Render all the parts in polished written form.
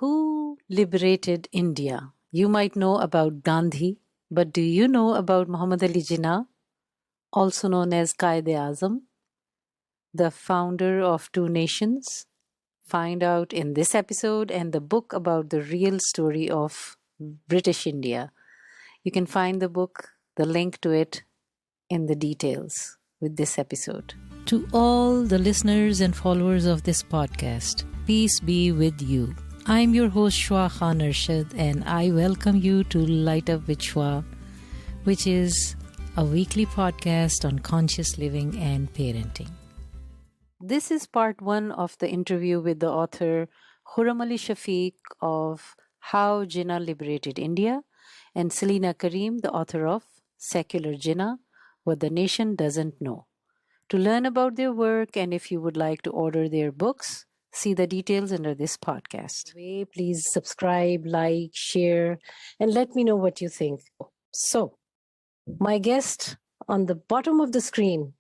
Who liberated India? You might know about Gandhi, but do you know about Muhammad Ali Jinnah, also known as Quaid-e-Azam, the founder of two nations? Find out in this episode and the book about the real story of British India. You can find the book, the link to it, in the details with this episode. To all the listeners and followers of this podcast, peace be with you. I'm your host Shwa Khan Arshad, and I welcome you to Light Up with Shwa, which is a weekly podcast on conscious living and parenting. This is part one of the interview with the author Khurram Ali Shafique of How Jinnah Liberated India, and Saleena Karim, the author of Secular Jinnah, What the Nation Doesn't Know. To learn about their work, and if you would like to order their books, see the details under this podcast. Please subscribe, like, share, and let me know what you think. So, my guest on the bottom of the screen,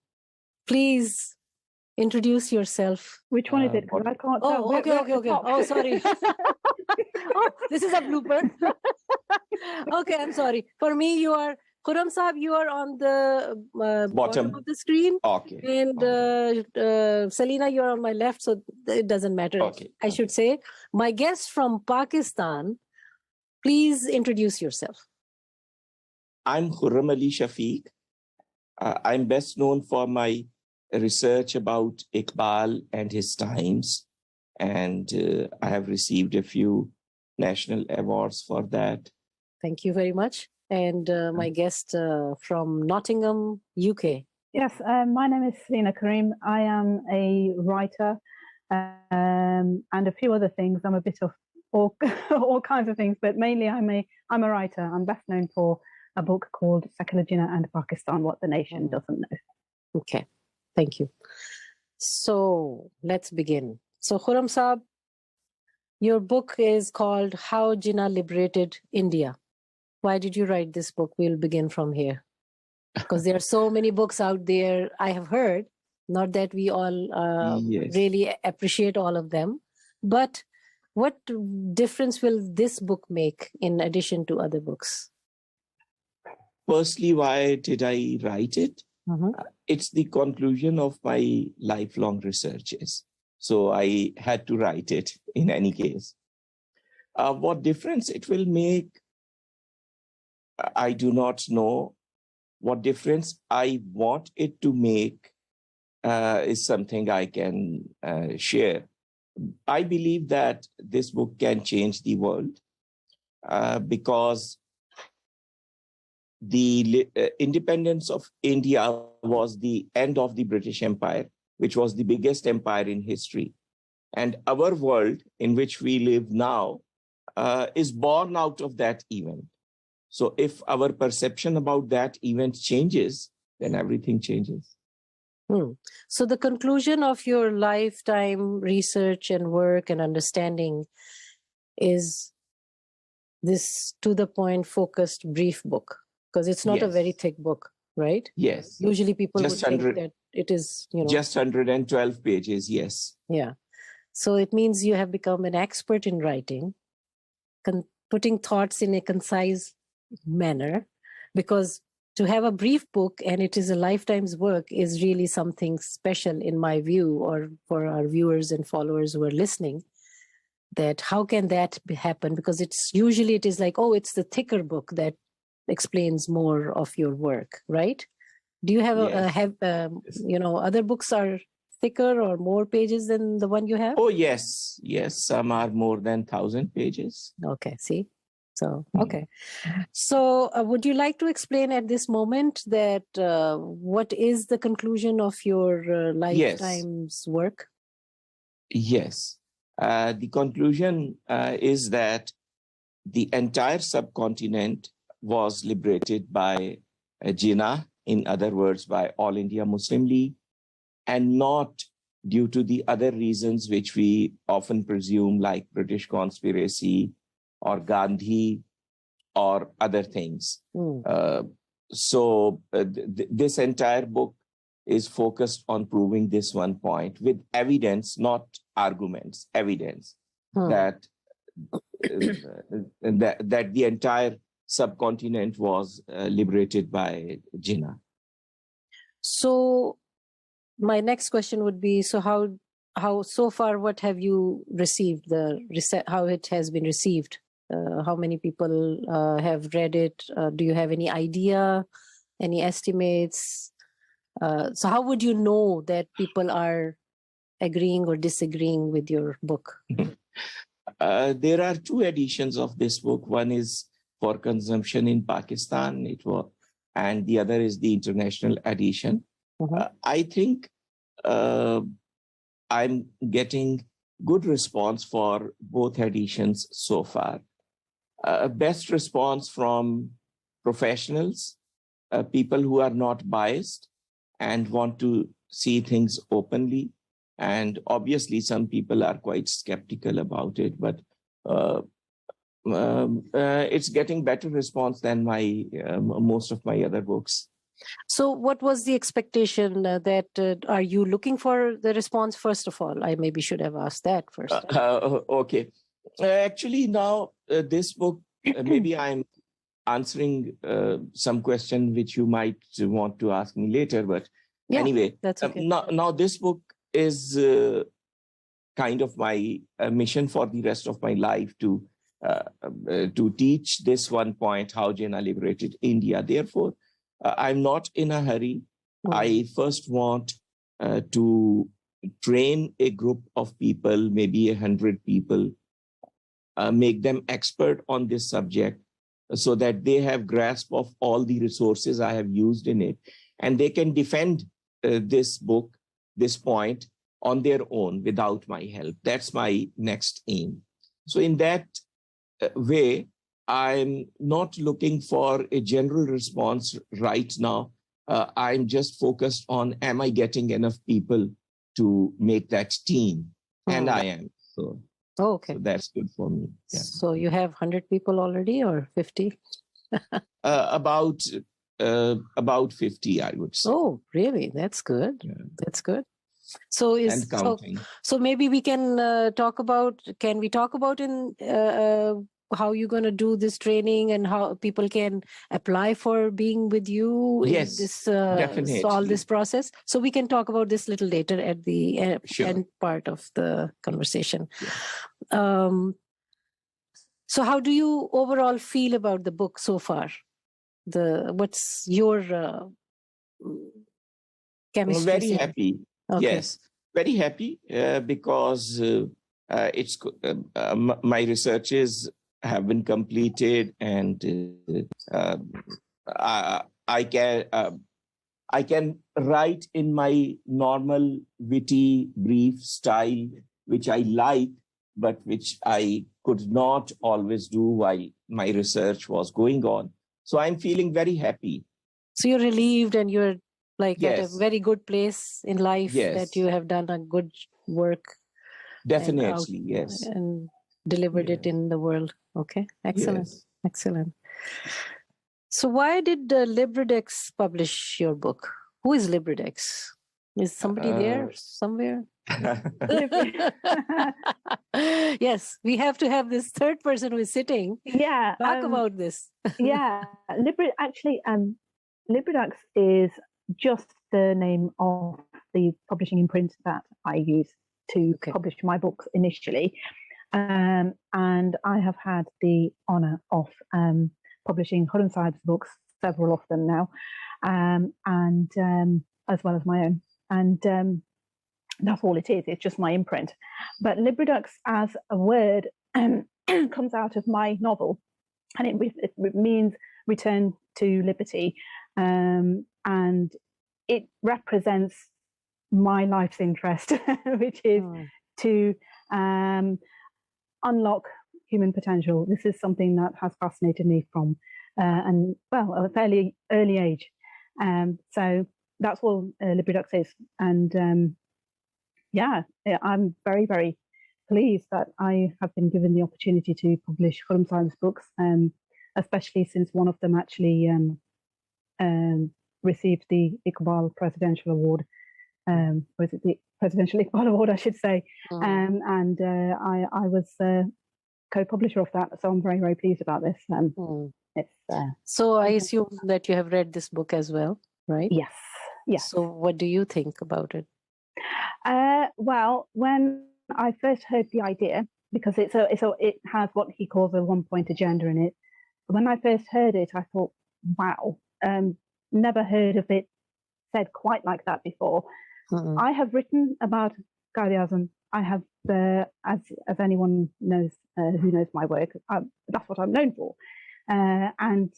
please introduce yourself. Which one is it? Because I can't tell. Okay. Oh, sorry. Oh, this is a blooper. Okay, I'm sorry. For me, you are Khurram Saab. You are on the bottom of the screen. Okay. And Saleena, you are on my left, so it doesn't matter. Okay. I should say, my guest from Pakistan, please introduce yourself. I'm Khurram Ali Shafique. I'm best known for my research about Iqbal and his times, and I have received a few national awards for that. Thank you very much. And my guest from Nottingham, UK. Yes, my name is Saleena Karim. I am a writer and a few other things. I'm a bit of all kinds of things, but mainly I'm a writer. I'm best known for a book called Secular Jinnah and Pakistan, What the Nation Doesn't Know. Okay, thank you. So let's begin. So Khurram Saab, your book is called How Jinnah Liberated India. Why did you write this book? We'll begin from here. Because there are so many books out there, I have heard, not that we all really appreciate all of them, but what difference will this book make in addition to other books? Firstly, why did I write it? Mm-hmm. It's the conclusion of my lifelong researches. So I had to write it in any case. What difference it will make, I do not know. What difference I want it to make is something I can share. I believe that this book can change the world because the independence of India was the end of the British Empire, which was the biggest empire in history. And our world in which we live now is born out of that event. So if our perception about that event changes, then everything changes. So the conclusion of your lifetime research and work and understanding is this to-the-point, focused, brief book, because it's not a very thick book, right? Yes. Usually people just would think that it is, just 112 pages, yes. Yeah. So it means you have become an expert in writing, putting thoughts in a concise manner, because to have a brief book and it is a lifetime's work is really something special in my view, or for our viewers and followers who are listening, that how can that happen? Because it's usually it is like, oh, it's the thicker book that explains more of your work, right? Do you have other books are thicker or more pages than the one you have? Oh, yes. Some are more than 1,000 pages. Okay, see? So, okay. So would you like to explain at this moment that what is the conclusion of your lifetime's work? Yes. The conclusion is that the entire subcontinent was liberated by Jinnah, in other words, by All India Muslim League, and not due to the other reasons which we often presume, like British conspiracy or Gandhi or other things. This entire book is focused on proving this one point with evidence, not arguments, evidence that that the entire subcontinent was liberated by Jinnah. So my next question would be, so how so far, what have you received, how it has been received? How many people have read it? Do you have any idea, any estimates? So how would you know that people are agreeing or disagreeing with your book? There are two editions of this book. One is for consumption in Pakistan, and the other is the international edition. I think I'm getting good response for both editions so far. Best response from professionals, people who are not biased and want to see things openly. And obviously, some people are quite skeptical about it, but it's getting better response than most of my other books. So what was the expectation are you looking for the response, first of all? I maybe should have asked that first. Okay. Actually, now this book, maybe I'm answering some question which you might want to ask me later, but yeah, anyway, that's okay. Now this book is kind of my mission for the rest of my life to teach this one point, how Jinnah liberated India. Therefore, I'm not in a hurry. I first want to train a group of people, maybe 100 people, make them expert on this subject so that they have grasp of all the resources I have used in it, and they can defend this book, this point, on their own without my help. That's my next aim. So in that way, I'm not looking for a general response right now. I'm just focused on, am I getting enough people to make that team? And I am. So, okay. So that's good for me. Yeah. So you have 100 people already, or 50? About 50, I would say. Oh, really? That's good. Yeah. That's good. So and counting. So maybe we can talk about, how you're going to do this training and how people can apply for being with you yes, in this definitely. all this process. So we can talk about this a little later at the end part of the conversation. Yeah. So how do you overall feel about the book so far? What's your chemistry? Very happy. Okay. Yes, very happy because it's my researches have been completed, and I can write in my normal witty brief style, which I like, but which I could not always do while my research was going on. So I'm feeling very happy. So you're relieved, and you're like at a very good place in life, that you have done a good work. Definitely, yes. And delivered it in the world. Okay, excellent, excellent. So why did Liberated publish your book? Who is Liberated? Is somebody there somewhere? Yes, we have to have this third person who is sitting. Yeah, talk about this. Yeah, Liberated is just the name of the publishing imprint that I use to publish my books initially. And I have had the honour of publishing Khurram Sahib's books, several of them now, and as well as my own. And that's all it is. It's just my imprint. But Liberated as a word comes out of my novel, and it means return to liberty. And it represents my life's interest, which is to unlock human potential. This is something that has fascinated me from a fairly early age. So that's all Liberated is. And I'm very, very pleased that I have been given the opportunity to publish Khurram Sahib's books, especially since one of them actually received the Iqbal Presidential Award. Was it the Presidential Iqbal Award, I should say? And I was co-publisher of that, so I'm very, very pleased about this. So I assume that you have read this book as well, right? Yes. Yes. So what do you think about it? Well, when I first heard the idea, because it has what he calls a one-point agenda in it. When I first heard it, I thought, wow, never heard of it said quite like that before. Mm-mm. I have written about Quaid-e-Azam. I have, as anyone knows who knows my work, that's what I'm known for. And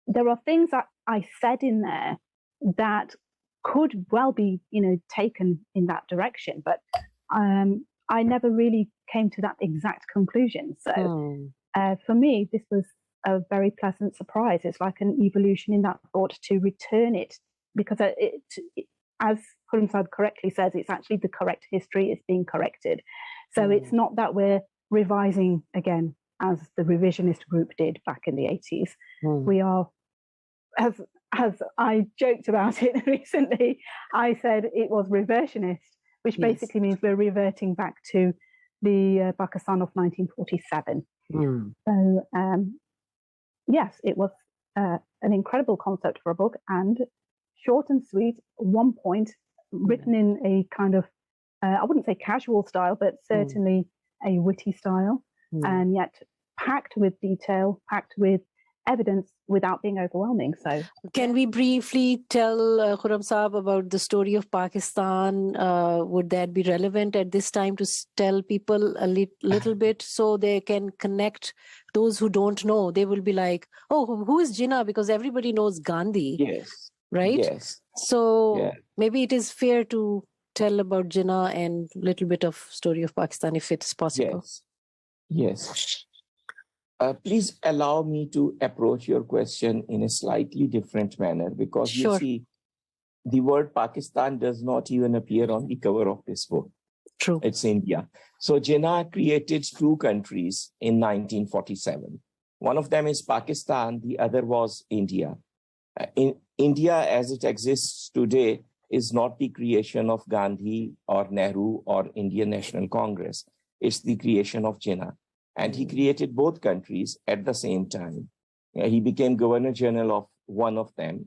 there are things that I said in there that could well be, taken in that direction, but I never really came to that exact conclusion. So for me, this was a very pleasant surprise. It's like an evolution in that thought to return it, because as Khurram Saab correctly says, it's actually the correct history. It's being corrected. So it's not that we're revising again, as the revisionist group did back in the 80s. We are, as I joked about it recently, I said it was reversionist, which basically means we're reverting back to the Pakistan of 1947. So, yes, it was an incredible concept for a book, and short and sweet, one point, written in a kind of, I wouldn't say casual style, but certainly a witty style, and yet packed with detail, packed with evidence without being overwhelming. So, can we briefly tell Khurram Saab about the story of Pakistan? Would that be relevant at this time to tell people a little bit, so they can connect? Those who don't know, they will be like, oh, who is Jinnah? Because everybody knows Gandhi. Yes. Right? Yes. So maybe it is fair to tell about Jinnah and a little bit of story of Pakistan, if it's possible. Yes. Please allow me to approach your question in a slightly different manner, because you see, the word Pakistan does not even appear on the cover of this book. True. It's India. So Jinnah created two countries in 1947. One of them is Pakistan, the other was India. In India, as it exists today, is not the creation of Gandhi or Nehru or Indian National Congress. It's the creation of Jinnah. And he created both countries at the same time. He became Governor General of one of them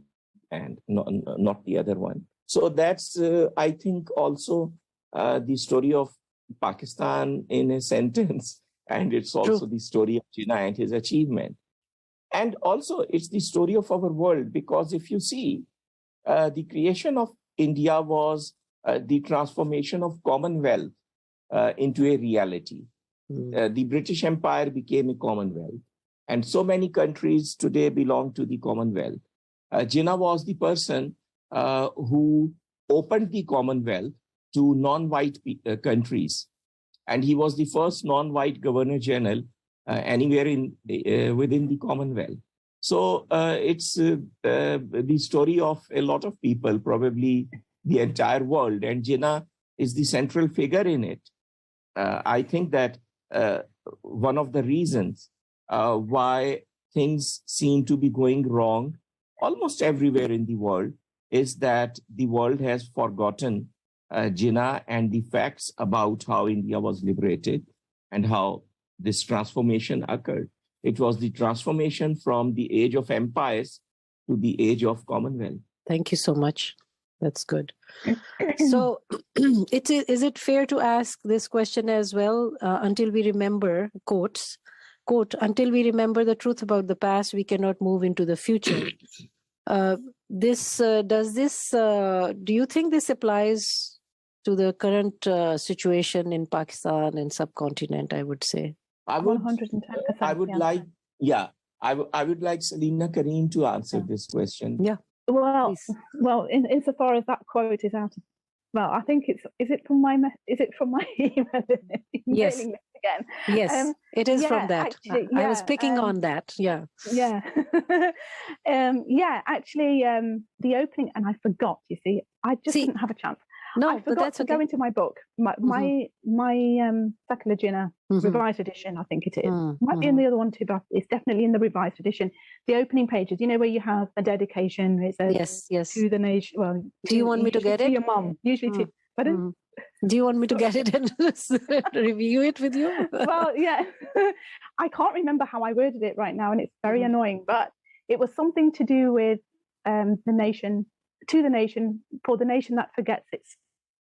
and not the other one. So that's, I think, also the story of Pakistan in a sentence. And it's also the story of Jinnah and his achievement. And also, it's the story of our world, because if you see, the creation of India was the transformation of Commonwealth into a reality. The British Empire became a Commonwealth, and so many countries today belong to the Commonwealth. Jinnah was the person who opened the Commonwealth to non-white countries, and he was the first non-white Governor General anywhere within the Commonwealth. So it's the story of a lot of people, probably the entire world, and Jinnah is the central figure in it. I think that one of the reasons why things seem to be going wrong almost everywhere in the world is that the world has forgotten Jinnah and the facts about how India was liberated and how this transformation occurred. It was the transformation from the age of empires to the age of Commonwealth. Thank you so much. That's good. So is it fair to ask this question as well? Until we remember, quote, until we remember the truth about the past, we cannot move into the future. Do you think this applies to the current situation in Pakistan and subcontinent, I would say? 110%. I would like Saleena Karim to answer this question. Yeah. Well, insofar as that quote is out of, well, I think is it from my email? Yes. Again. Yes, it is from that. Actually, I was picking on that. Yeah. Yeah. Actually, the opening, and I forgot, you see, I just didn't have a chance. No, I forgot to go into my book. My Secular Jinnah revised edition, I think it is. Might be in the other one too, but it's definitely in the revised edition. The opening pages, where you have a dedication. It says yes. to the nation. Well, do you want me to get it? To your mum, usually to. Pardon? Do you want me to get it and review it with you? Well, yeah, I can't remember how I worded it right now, and it's very annoying, but it was something to do with the nation, to the nation, for the nation that forgets its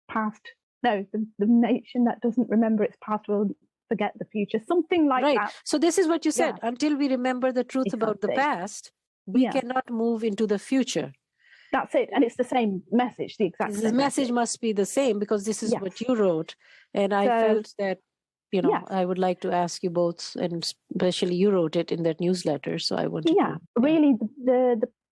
past. No, the nation that doesn't remember its past will forget the future, something like right. that. So this is what you said. Yeah. Until we remember the truth about the Exactly. past, we Yeah. cannot move into the future. That's it. And it's the same message, the exact The same message must be the same, because this is Yes. what you wrote. And I So- felt that, you know, Yes. I would like to ask you both, and especially you wrote it in that newsletter. So I wanted Yeah, to. really,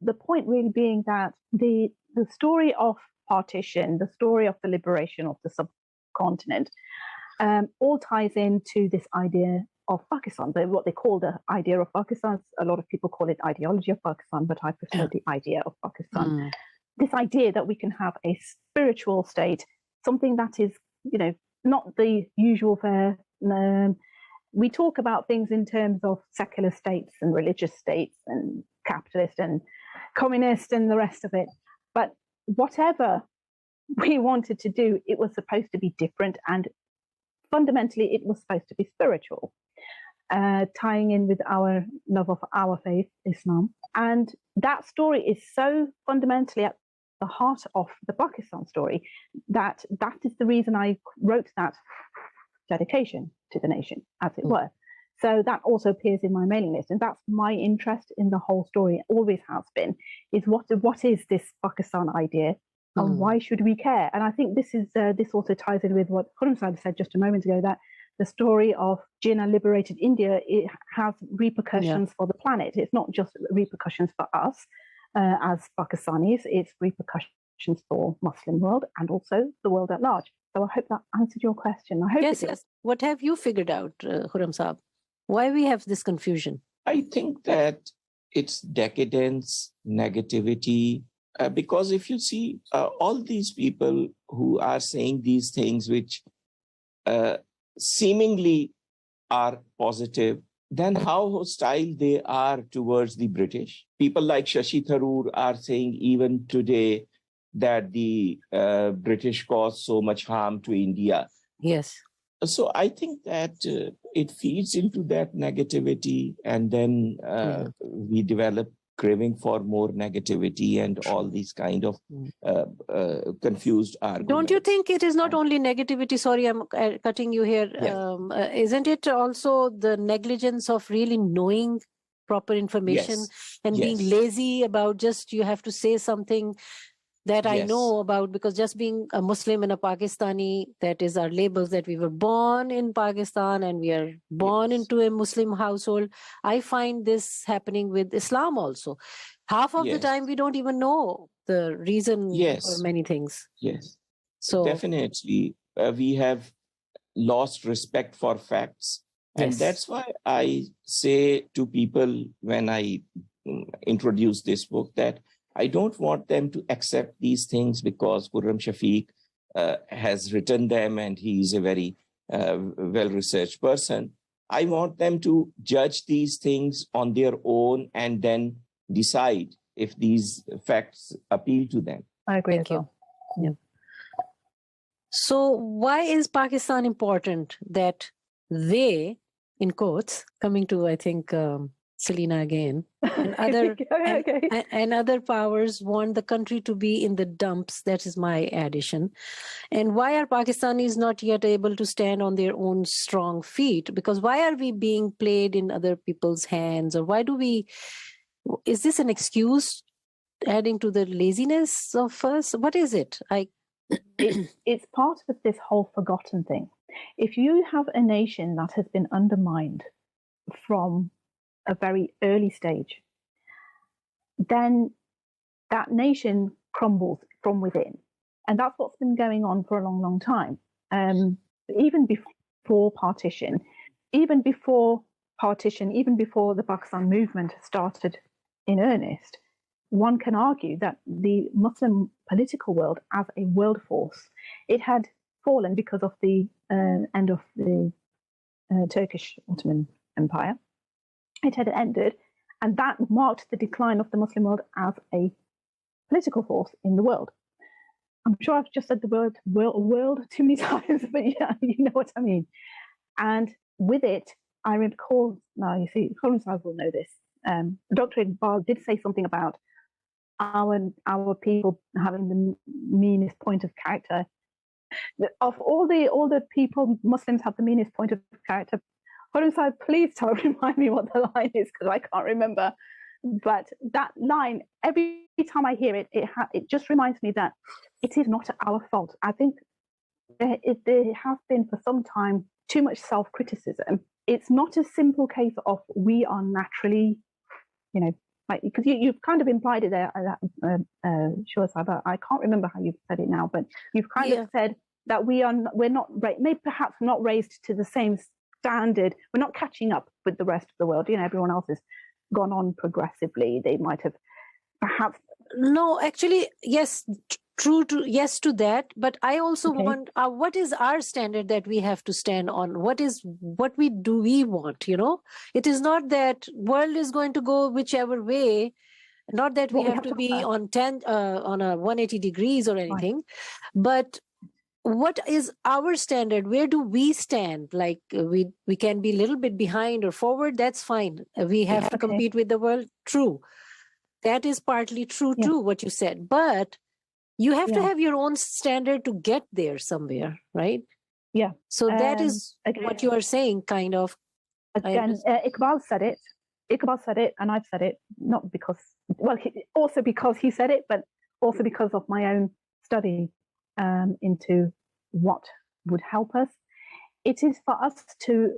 the point really being that the story of partition, the story of the liberation of the subcontinent, all ties into this idea of Pakistan. What they call the idea of Pakistan, a lot of people call it ideology of Pakistan, but I prefer the idea of Pakistan. This idea that we can have a spiritual state, something that is, you know, not the usual fare. We talk about things in terms of secular states and religious states and capitalist and communist and the rest of it. But whatever we wanted to do, it was supposed to be different, and fundamentally it was supposed to be spiritual, tying in with our love of our faith, Islam. And that story is so fundamentally at the heart of the Pakistan story that is the reason I wrote that dedication to the nation, as it were. So that also appears in my mailing list, and that's my interest in the whole story. It always has been, is what is this Pakistan idea, and why should we care? And I think this is this also ties in with what Khurram said just a moment ago, that the story of Jinnah liberated India, it has repercussions for the planet. It's not just repercussions for us as Pakistanis, it's repercussions for Muslim world and also the world at large. So I hope that answered your question. I hope Yes, it did. yes. What have you figured out, Khurram Saab? Why we have this confusion? I think that it's decadence, negativity, because if you see all these people who are saying these things which seemingly are positive, then how hostile they are towards the British. People like Shashi Tharoor are saying even today that the British caused so much harm to India. Yes. So I think that it feeds into that negativity, and then we develop craving for more negativity and all these kind of confused arguments. Don't you think it is not only negativity? Sorry, I'm cutting you here. Yes. Isn't it also the negligence of really knowing proper information and being lazy about just you have to say something that I know about, because just being a Muslim and a Pakistani, that is our labels, that we were born in Pakistan and we are born into a Muslim household. I find this happening with Islam also. Half of the time we don't even know the reason for many things. Yes. So definitely we have lost respect for facts. And that's why I say to people when I introduce this book that I don't want them to accept these things because Khurram Shafique has written them and he is a very well-researched person. I want them to judge these things on their own and then decide if these facts appeal to them. I agree. Thank you. Yeah. So why is Pakistan important that they, in quotes, coming to, I think, Saleena again, and other and other powers want the country to be in the dumps? That is my addition. And why are Pakistanis not yet able to stand on their own strong feet? Because why are we being played in other people's hands? Or why do we, is this an excuse adding to the laziness of us? What is it? It's part of this whole forgotten thing. If you have a nation that has been undermined from a very early stage, then that nation crumbles from within. And that's what's been going on for a long, long time. Even before partition, even before the Pakistan movement started in earnest, one can argue that the Muslim political world as a world force, it had fallen because of the end of the Turkish Ottoman Empire. It had ended, and that marked the decline of the Muslim world as a political force in the world. I'm sure I've just said the word world too many times, but yeah, you know what I mean. And with it, I recall, now you see, Khurram will know this. Dr. Iqbal did say something about our people having the meanest point of character. Of all the people, Muslims have the meanest point of character. Khurram, please don't remind me what the line is, because I can't remember. But that line, every time I hear it, it just reminds me that it is not our fault. I think there has been for some time too much self-criticism. It's not a simple case of we are naturally, like, because you've kind of implied it there, sure, Saba. I can't remember how you've said it now, but you've kind of said that we're not, maybe perhaps not raised to the same standard. We're not catching up with the rest of the world. Everyone else has gone on progressively. They might have perhaps. No, actually, yes, true to yes to that. But I also want, what is our standard that we have to stand on? What we want? It is not that world is going to go whichever way. Not that we have to be on a 180 degrees or anything, but what is our standard? Where do we stand? Like we can be a little bit behind or forward. That's fine. We have to compete with the world. True. That is partly true too, what you said. But you have to have your own standard to get there somewhere, right? Yeah. So that is what you are saying, kind of. Again, Iqbal said it. Iqbal said it, and I've said it, not because, also because he said it, but also because of my own study into what would help us. It is for us to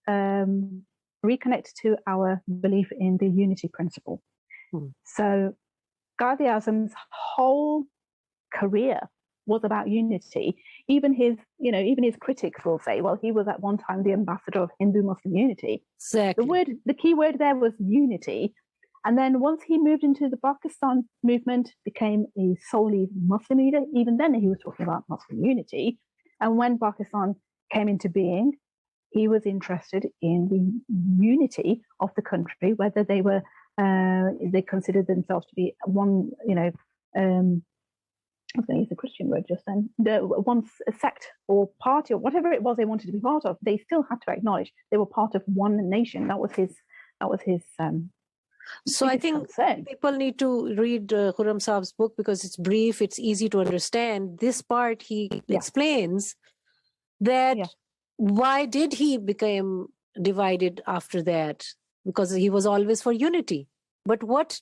reconnect to our belief in the unity principle. So Ghazi Azam's whole career was about unity. Even his critics will say, well, he was at one time the ambassador of Hindu-Muslim unity. Exactly. The key word there was unity. And then once he moved into the Pakistan movement, became a solely Muslim leader, even then he was talking about Muslim unity. And when Pakistan came into being, he was interested in the unity of the country, whether they were they considered themselves to be one, I was going to use a Christian word just then, one sect or party or whatever it was they wanted to be part of. They still had to acknowledge they were part of one nation. That was his. So I think people need to read Khurram Saab's book because it's brief, it's easy to understand. This part he explains that why did he become divided after that? Because he was always for unity. But what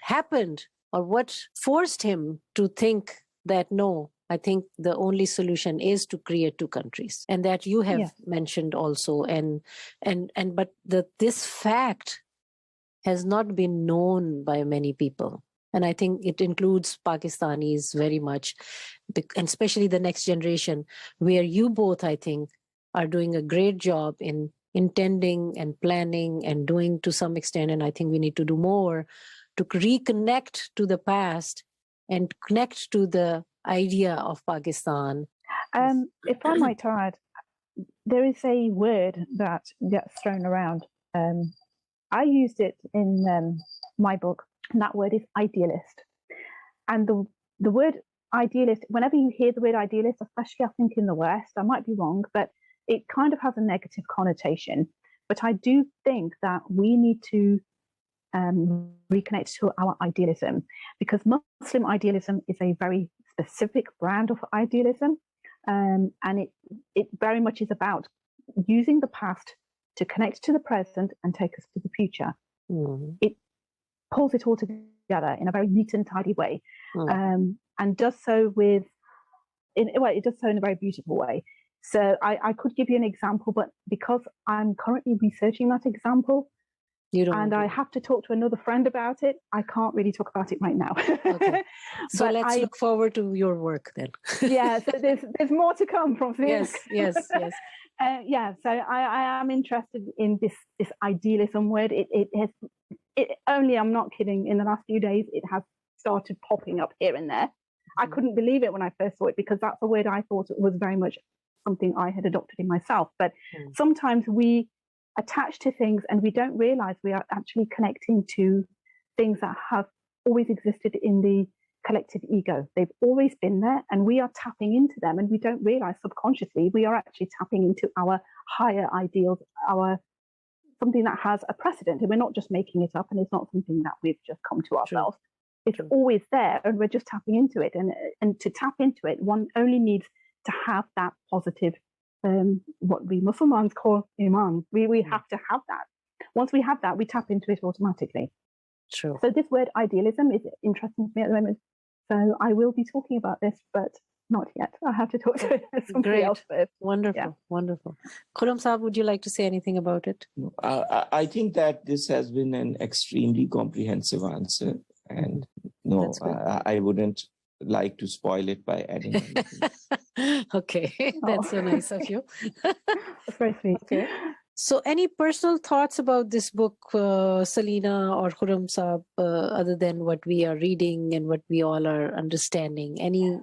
happened or what forced him to think that no, I think the only solution is to create two countries, and that you have mentioned also. But this fact has not been known by many people. And I think it includes Pakistanis very much, and especially the next generation, where you both, I think, are doing a great job in intending and planning and doing to some extent. And I think we need to do more to reconnect to the past and connect to the idea of Pakistan. If I might add, there is a word that gets thrown around. I used it in my book, and that word is idealist. And the word idealist, whenever you hear the word idealist, especially I think in the West, I might be wrong, but it kind of has a negative connotation. But I do think that we need to reconnect to our idealism, because Muslim idealism is a very specific brand of idealism. And it very much is about using the past to connect to the present and take us to the future. It pulls it all together in a very neat and tidy way, and does so it does so in a very beautiful way. So I could give you an example, but because I'm currently researching that example, I have to talk to another friend about it, I can't really talk about it right now. Okay. So let's look forward to your work then. So there's more to come from this. Yes. So I am interested in this idealism word. It only, I'm not kidding, in the last few days it has started popping up here and there. I couldn't believe it when I first saw it, because that's a word I thought was very much something I had adopted in myself. But sometimes we attach to things and we don't realize we are actually connecting to things that have always existed in collective ego. They've always been there, and we are tapping into them, and we don't realize subconsciously we are actually tapping into our higher ideals, something that has a precedent, and we're not just making it up, and it's not something that we've just come to ourselves. It's always there, and we're just tapping into it. And to tap into it, one only needs to have that positive, what we Muslims call iman. We have to have that. Once we have that, we tap into it automatically. True. So this word idealism is interesting to me at the moment. So I will be talking about this, but not yet. I have to talk to somebody else first. Wonderful, wonderful. Khurram Saab, would you like to say anything about it? I think that this has been an extremely comprehensive answer, and no, I wouldn't like to spoil it by adding anything. Okay, that's so nice of you. That's very sweet. Okay. So any personal thoughts about this book, Saleena or Khurram Saab, other than what we are reading and what we all are understanding? Any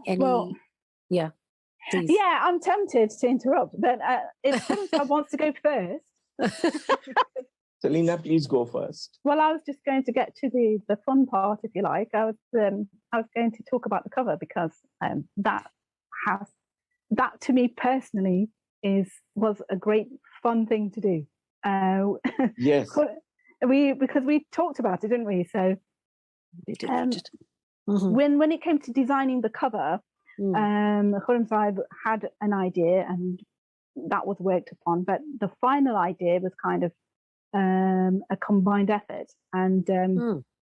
yeah, please. Yeah, I'm tempted to interrupt, but if Khurram Saab wants to go first. Saleena, please go first. Well, I was just going to get to the fun part, if you like. I was going to talk about the cover, because that to me personally was a great fun thing to do. Yes, because we talked about it, didn't we? So when it came to designing the cover, Khurram Saab had an idea, and that was worked upon. But the final idea was kind of a combined effort. And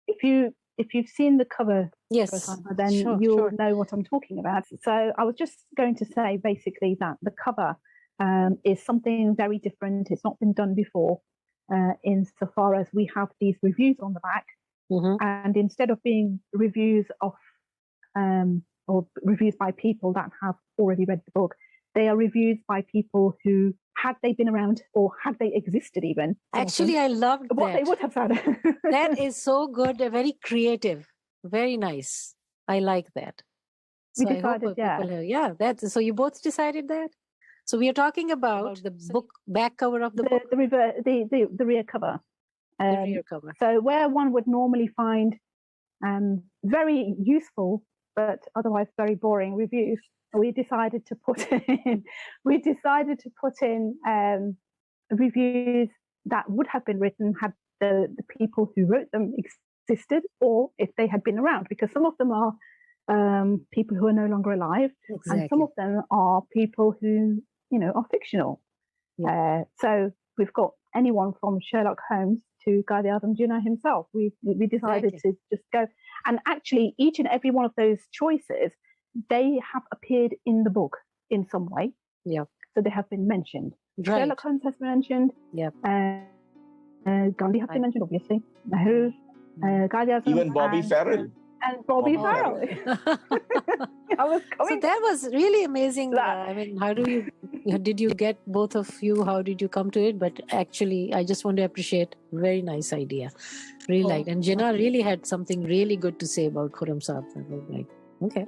if you've seen the cover, then you'll know what I'm talking about. So I was just going to say basically that the cover is something very different. It's not been done before, insofar as we have these reviews on the back, and instead of being reviews of or reviews by people that have already read the book, they are reviews by people who, had they been around or had they existed even. Actually, I loved what that. they would have said. That is so good, very creative, very nice. I like that. So we decided, so you both decided that. So we are talking about the book back cover of the book, the rear cover. The rear cover. So where one would normally find very useful but otherwise very boring reviews, we decided to put in reviews that would have been written had the people who wrote them existed, or if they had been around, because some of them are people who are no longer alive, and some of them are people who are fictional. So we've got anyone from Sherlock Holmes to Quaid-e-Azam Jinnah himself. We decided to just go, and actually each and every one of those choices, they have appeared in the book in some way. Yeah. So they have been mentioned. Right. Sherlock Holmes has been mentioned. Yeah. Gandhi has been mentioned, obviously. Nehru, Quaid-e-Azam, even Bobby Farrell. And Bobby Farrell. So that was really amazing. I mean, did you get both of you? How did you come to it? But actually, I just want to appreciate, very nice idea. Really liked. And Jinnah really had something really good to say about Khurram Saab. I was like, okay.